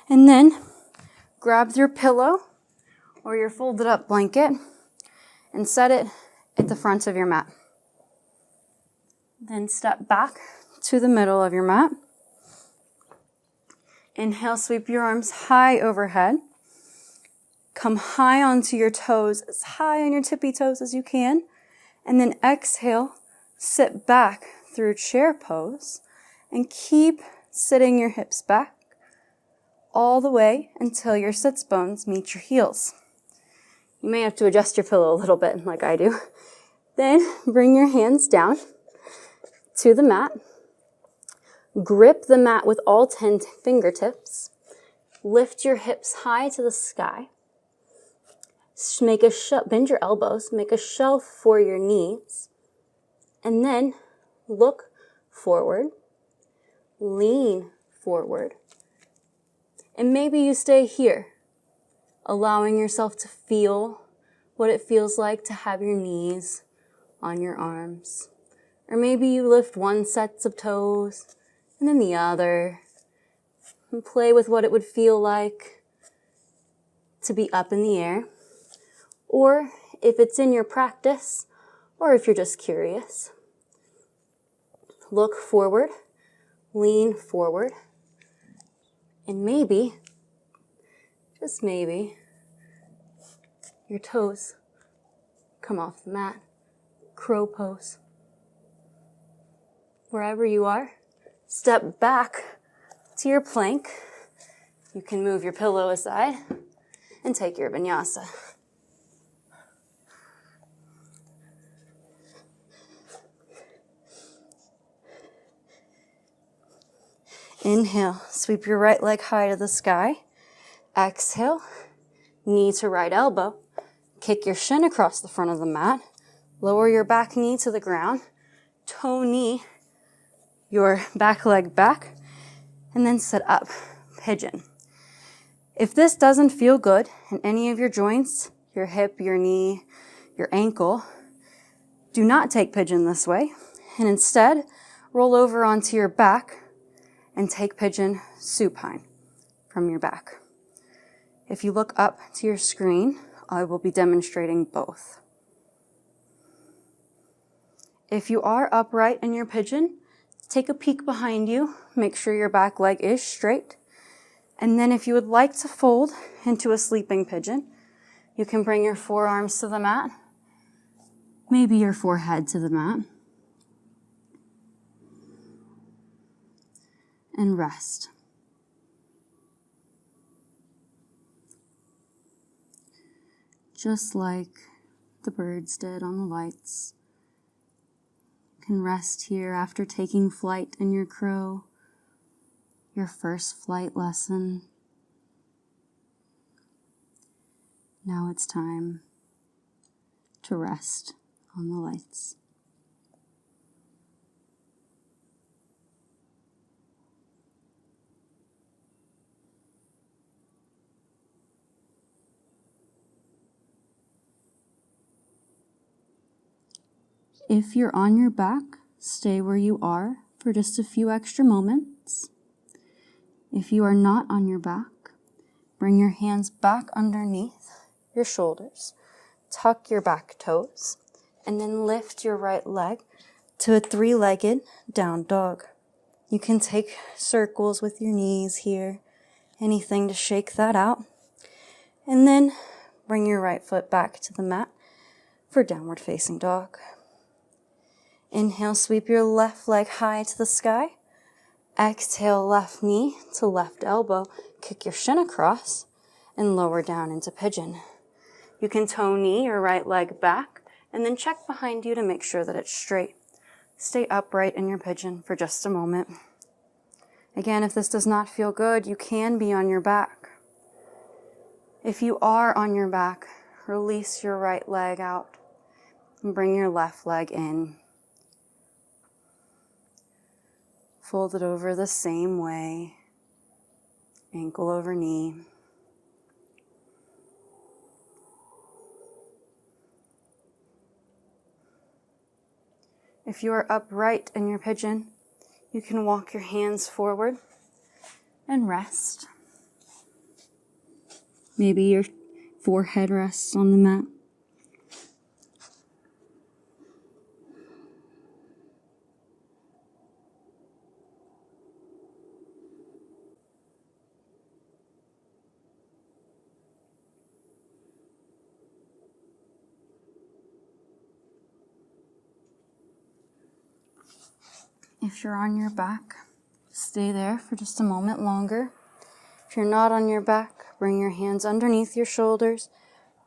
And then grab your pillow or your folded up blanket and set it at the front of your mat. Then step back to the middle of your mat. Inhale, sweep your arms high overhead. Come high onto your toes, as high on your tippy toes as you can. And then exhale, sit back through chair pose and keep sitting your hips back all the way until your sits bones meet your heels. You may have to adjust your pillow a little bit like I do. Then bring your hands down to the mat. Grip the mat with all 10 fingertips. Lift your hips high to the sky. Bend your elbows, make a shelf for your knees. And then look forward, lean forward. And maybe you stay here, allowing yourself to feel what it feels like to have your knees on your arms. Or maybe you lift one set of toes and then the other, and play with what it would feel like to be up in the air. Or if it's in your practice, or if you're just curious, look forward, lean forward, and maybe, just maybe, your toes come off the mat. Crow pose. Wherever you are, step back to your plank. You can move your pillow aside and take your vinyasa. Inhale, sweep your right leg high to the sky. Exhale, knee to right elbow. Kick your shin across the front of the mat. Lower your back knee to the ground. Toe knee your back leg back. And then sit up, pigeon. If this doesn't feel good in any of your joints, your hip, your knee, your ankle, do not take pigeon this way. And instead, roll over onto your back and take pigeon supine from your back. If you look up to your screen, I will be demonstrating both. If you are upright in your pigeon, take a peek behind you, make sure your back leg is straight. And then if you would like to fold into a sleeping pigeon, you can bring your forearms to the mat, maybe your forehead to the mat, and rest. Just like the birds did on the lights. You can rest here after taking flight in your crow, your first flight lesson. Now it's time to rest on the lights. If you're on your back, stay where you are for just a few extra moments. If you are not on your back, bring your hands back underneath your shoulders, tuck your back toes, and then lift your right leg to a 3-legged down dog. You can take circles with your knees here, anything to shake that out. And then bring your right foot back to the mat for downward facing dog. Inhale, sweep your left leg high to the sky. Exhale, left knee to left elbow. Kick your shin across and lower down into pigeon. You can toe knee your right leg back and then check behind you to make sure that it's straight. Stay upright in your pigeon for just a moment. Again, if this does not feel good, you can be on your back. If you are on your back, release your right leg out and bring your left leg in. Fold it over the same way, ankle over knee. If you are upright in your pigeon, you can walk your hands forward and rest. Maybe your forehead rests on the mat. If you're on your back, stay there for just a moment longer. If you're not on your back, bring your hands underneath your shoulders,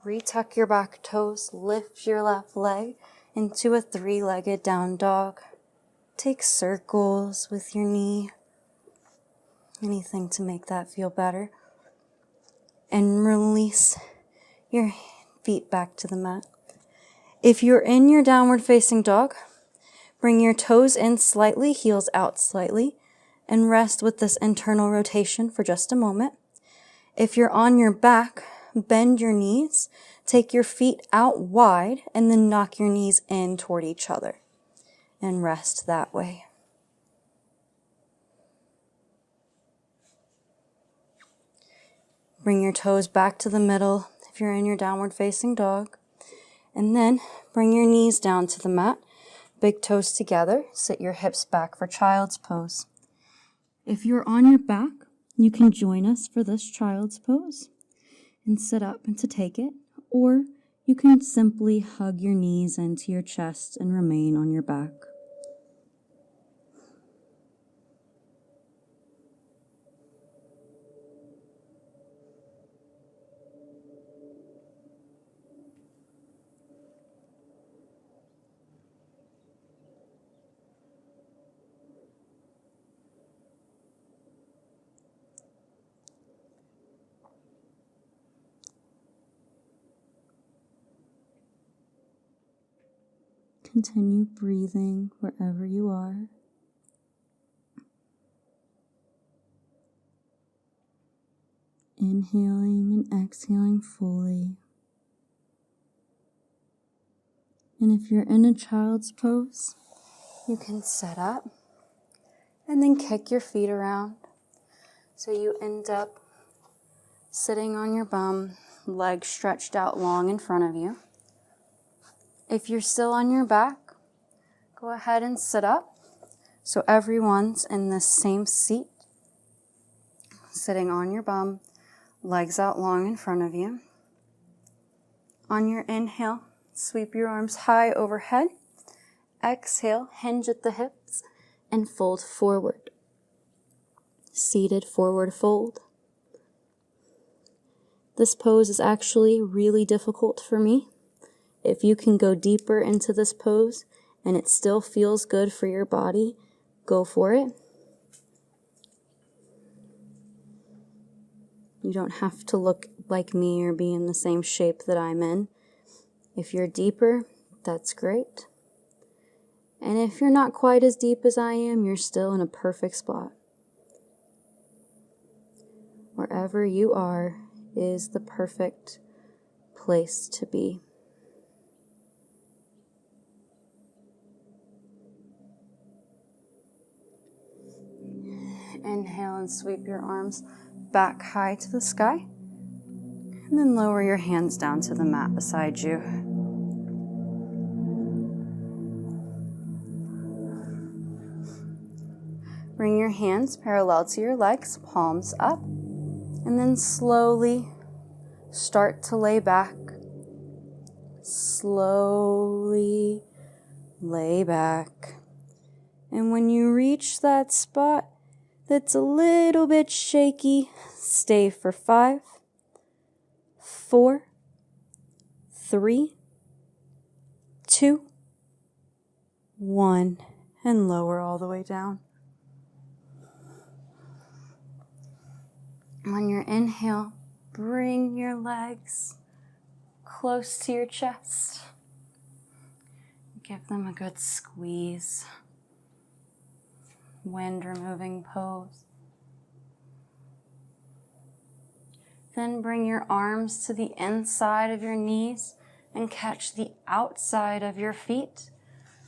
retuck your back toes, lift your left leg into a three-legged down dog. Take circles with your knee, anything to make that feel better. And release your feet back to the mat. If you're in your downward facing dog, bring your toes in slightly, heels out slightly, and rest with this internal rotation for just a moment. If you're on your back, bend your knees, take your feet out wide, and then knock your knees in toward each other, and rest that way. Bring your toes back to the middle if you're in your downward facing dog, and then bring your knees down to the mat. Big toes together, sit your hips back for child's pose. If you're on your back, you can join us for this child's pose and sit up and to take it, or you can simply hug your knees into your chest and remain on your back. Continue breathing wherever you are. Inhaling and exhaling fully. And if you're in a child's pose, you can sit up and then kick your feet around. So you end up sitting on your bum, legs stretched out long in front of you. If you're still on your back, go ahead and sit up. So everyone's in the same seat, sitting on your bum, legs out long in front of you. On your inhale, sweep your arms high overhead. Exhale, hinge at the hips and fold forward. Seated forward fold. This pose is actually really difficult for me. If you can go deeper into this pose and it still feels good for your body, go for it. You don't have to look like me or be in the same shape that I'm in. If you're deeper, that's great. And if you're not quite as deep as I am, you're still in a perfect spot. Wherever you are is the perfect place to be. Inhale and sweep your arms back high to the sky. And then lower your hands down to the mat beside you. Bring your hands parallel to your legs, palms up, and then slowly start to lay back. Slowly lay back. And when you reach that spot that's a little bit shaky, stay for 5, 4, 3, 2, 1, and lower all the way down. On your inhale, bring your legs close to your chest. Give them a good squeeze. Wind removing pose. Then bring your arms to the inside of your knees and catch the outside of your feet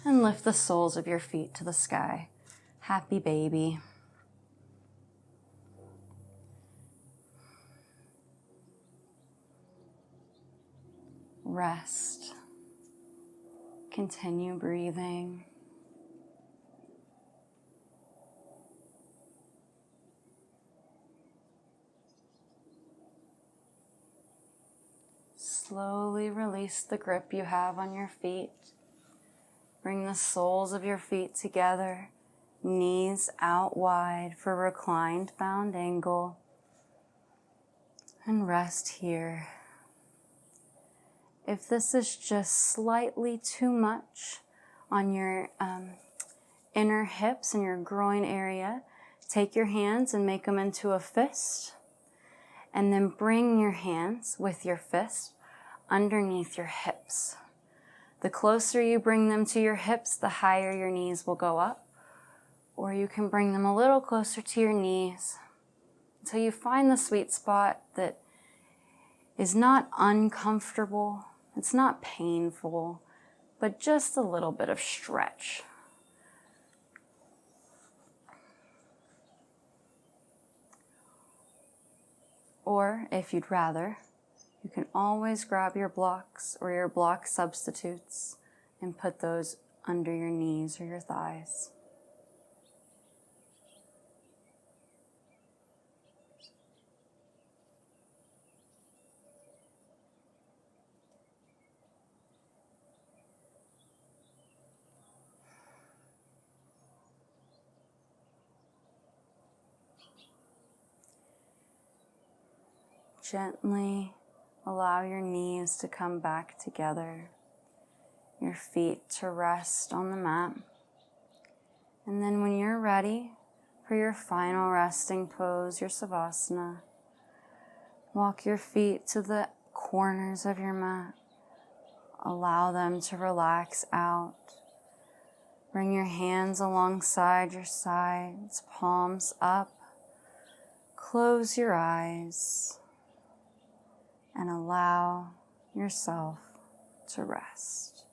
and lift the soles of your feet to the sky. Happy baby. Rest. Continue breathing. Slowly release the grip you have on your feet. Bring the soles of your feet together, knees out wide for reclined bound angle. And rest here. If this is just slightly too much on your inner hips and your groin area, take your hands and make them into a fist. And then bring your hands with your fist underneath your hips. The closer you bring them to your hips, the higher your knees will go up. Or you can bring them a little closer to your knees until you find the sweet spot that is not uncomfortable, it's not painful, but just a little bit of stretch. Or if you'd rather, you can always grab your blocks or your block substitutes and put those under your knees or your thighs. Gently allow your knees to come back together, your feet to rest on the mat. And then when you're ready for your final resting pose, your Savasana, walk your feet to the corners of your mat. Allow them to relax out. Bring your hands alongside your sides, palms up. Close your eyes and allow yourself to rest.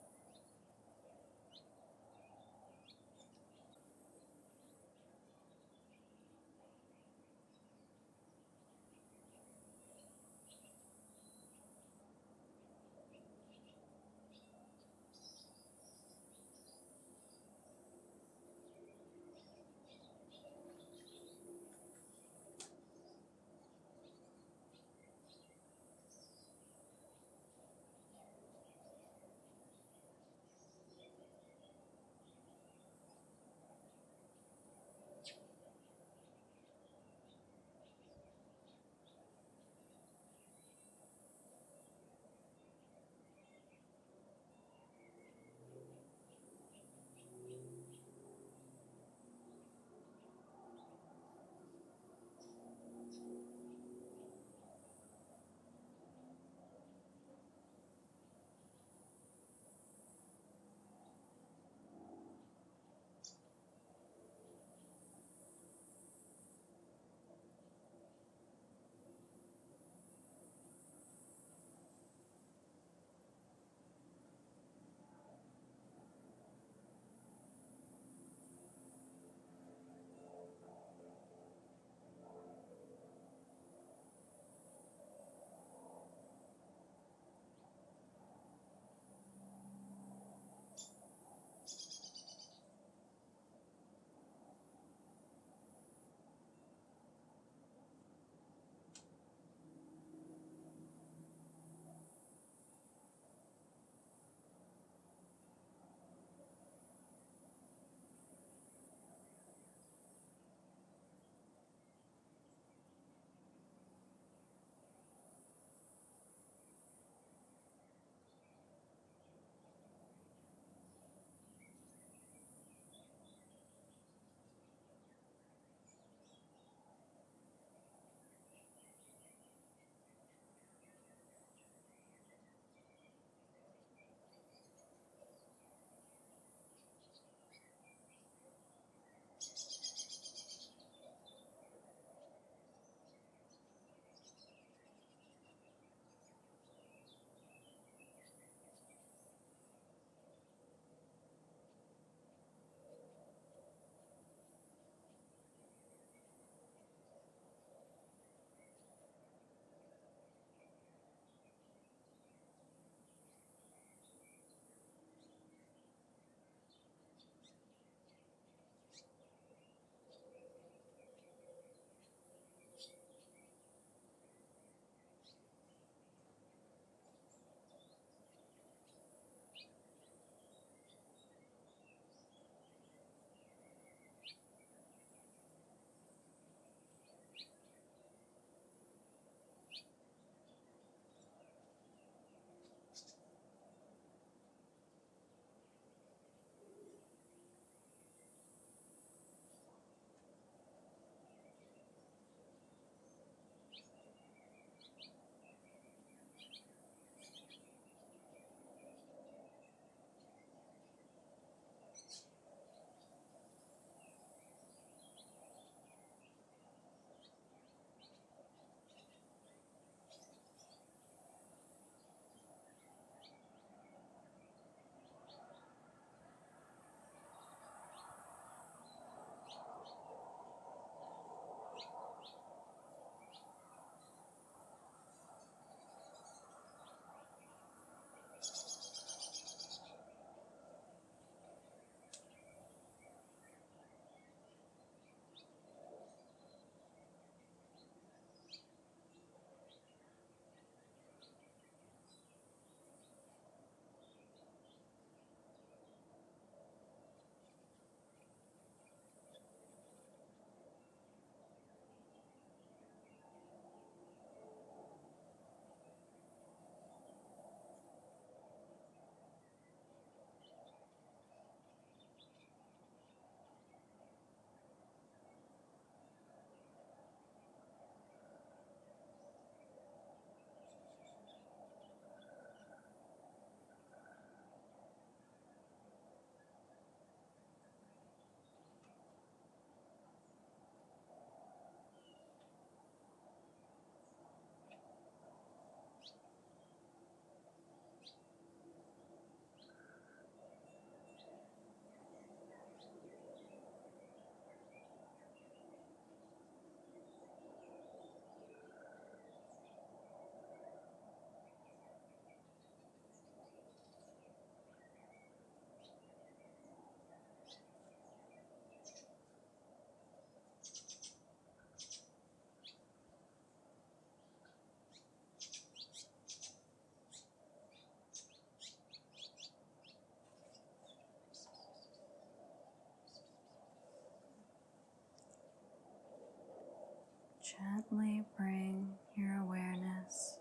Gently bring your awareness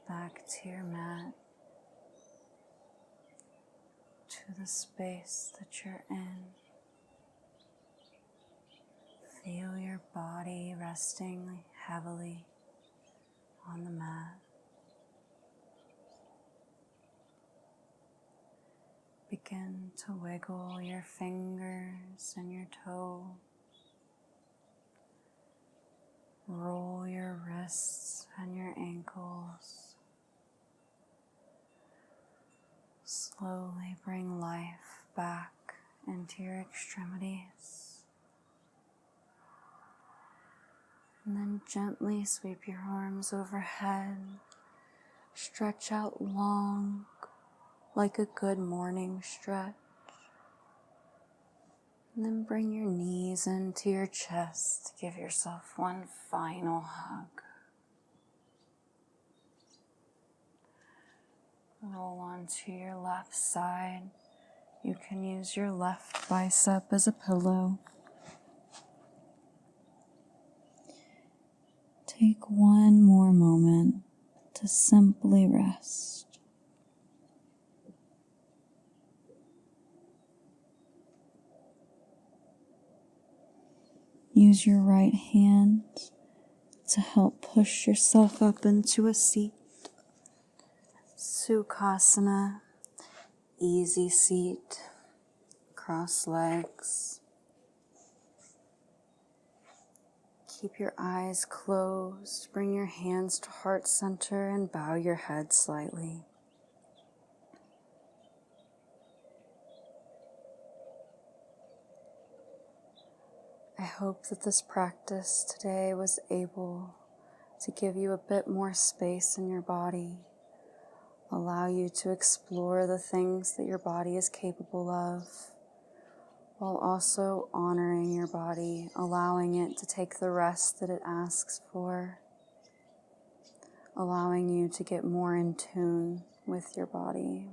back to your mat, to the space that you're in. Feel your body resting heavily on the mat. Begin to wiggle your fingers and your toes. Roll your wrists and your ankles. Slowly bring life back into your extremities. And then gently sweep your arms overhead. Stretch out long, like a good morning stretch. And then bring your knees into your chest. Give yourself one final hug. Roll onto your left side. You can use your left bicep as a pillow. Take one more moment to simply rest. Use your right hand to help push yourself up into a seat. Sukhasana, easy seat, cross legs. Keep your eyes closed, bring your hands to heart center and bow your head slightly. I hope that this practice today was able to give you a bit more space in your body, allow you to explore the things that your body is capable of, while also honoring your body, allowing it to take the rest that it asks for, allowing you to get more in tune with your body.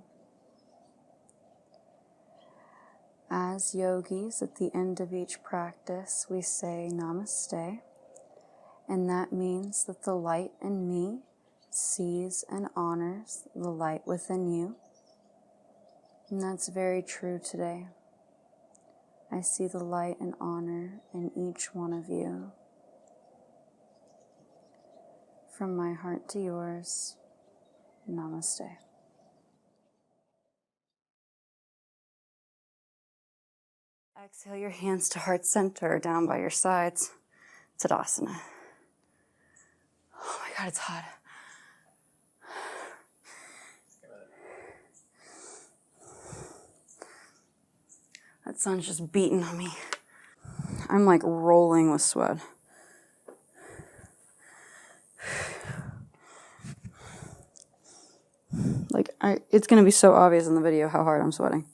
As yogis, at the end of each practice, we say namaste, and that means that the light in me sees and honors the light within you. And that's very true today. I see the light and honor in each one of you. From my heart to yours, namaste. Exhale your hands to heart center, down by your sides. Tadasana. Oh my God, it's hot. That sun's just beating on me. I'm like rolling with sweat. It's gonna be so obvious in the video how hard I'm sweating.